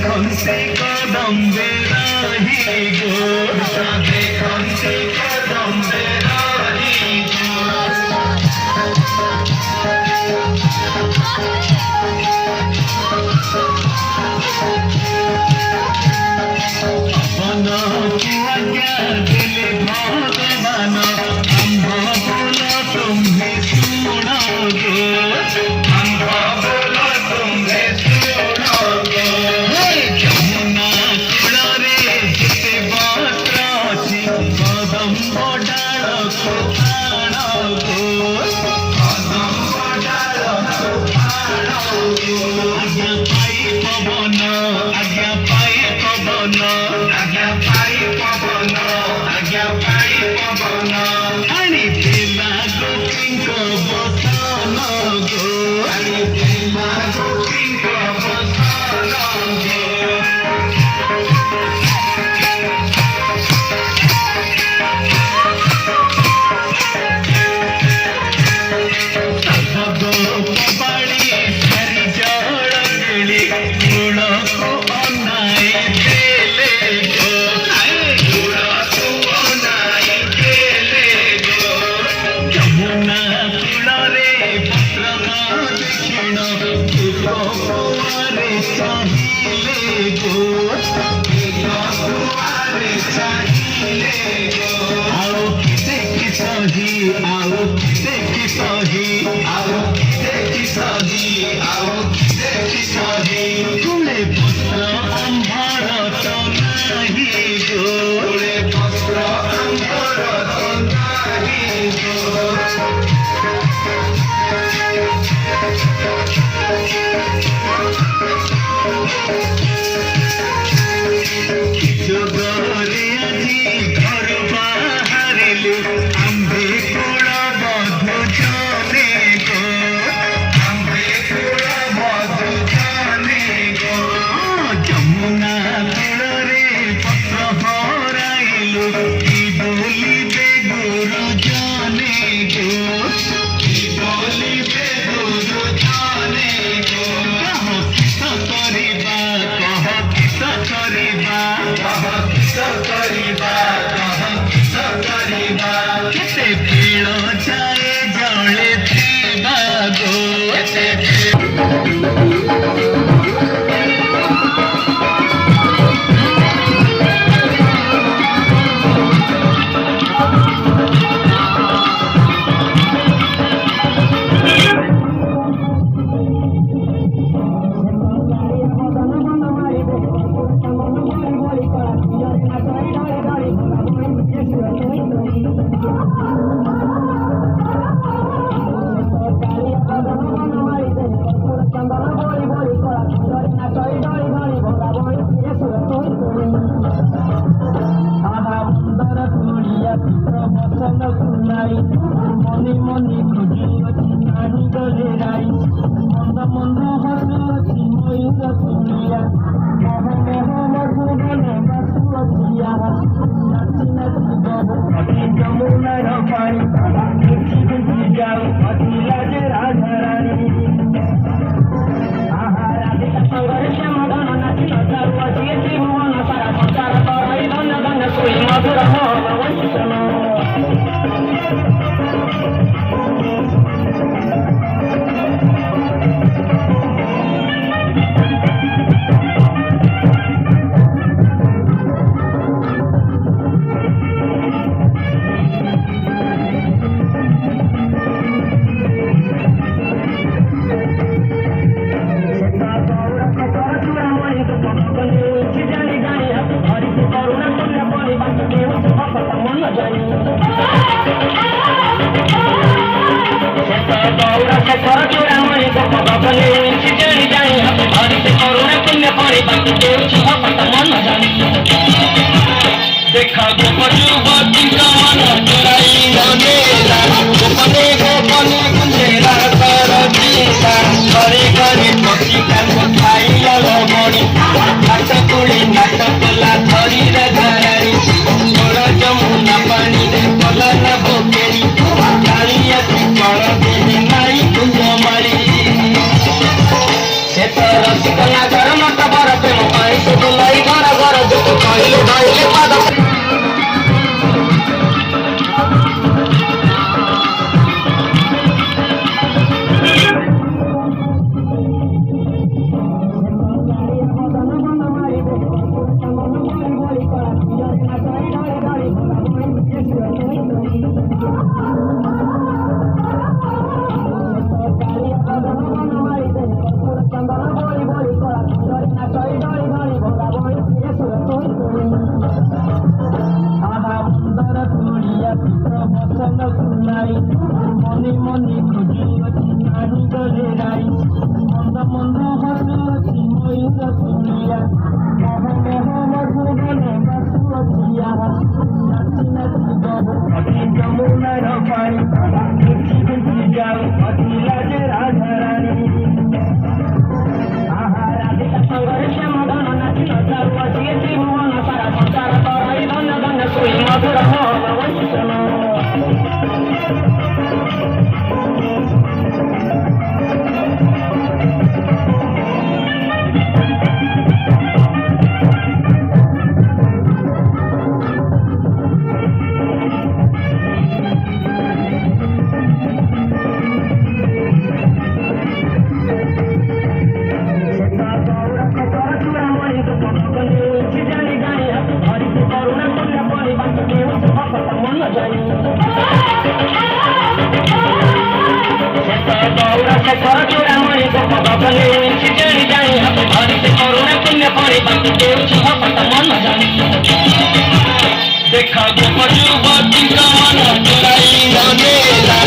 खंते कदम बेराही गो साथे खंते कदम बेराही गो अपन आज्ञा दिले भगवान अम्भ बोलो तुम्हें सुनो गो अम्भ बोलो तुम्हें सुनो गो यमुना कूଳରେ ଯେତେ ବସ୍ତ୍ର ଅଛି କଦମ୍ବ ଡାଳକୁ ଆଣ ଗो କଦମ୍ବ ଡାଳକୁ ଆଣ ଗो ଆଜ୍ଞା ପାଇ ପବନ ଆଜ୍ଞା ପାଇ ପବନ ଆଜ୍ଞା ପାଇ ପବନ ଆଜ୍ଞା ପାଇ ପବନ ଆଣିଥିଲା ଗୋପୀଙ୍କ ବସନ ଗೋ ଆଣିଥିଲା ଗୋପୀଙ୍କ ବସନ ଗೋ Boli পড়ে বাকি দেউছি হঠাৎ মন জানি দেখা গোপনে বটিকা মন চড়াই জানেলা গোপনে গোপনে গুঞ্জেলা কর চিন্তা ঘরে ঘরে পটিকা খাইলা লবণী হাত তুলি নাট কলা ধরির ধারারি ছোড় যমুনা পানিরে কলন ভোকেরি কালিয়াতি কর দেহে নাই কুঞ্জমারি সে তো রসিকলা ঘর মত বড় প্রেম পাই শুধু লাই ঘর ঘর দুঃখ কইলে ধইলে পাদ মনে মনে খুঁজিয়াছি নাহি গলে রাই মন্দ মন্দ হসুয়াছি ময়ূর তুলিয়া মহ মহ মধুবনে বাসুয়াছিয়া নাচি নাচি বহু অতি যমুনার পানি খুঁজি খুঁজি যাও অতি লাজে রাধারানী আহা রাধিকা সঙ্গরে শ্যাম ধন নাচি নচারু অচিয়েছি ভুবন সারা সংসার তরাই ধন্য ধন্য শুই মধুর মোহন বৈষ্ণ देखा गोपन बटिका मन चुराई जाने ला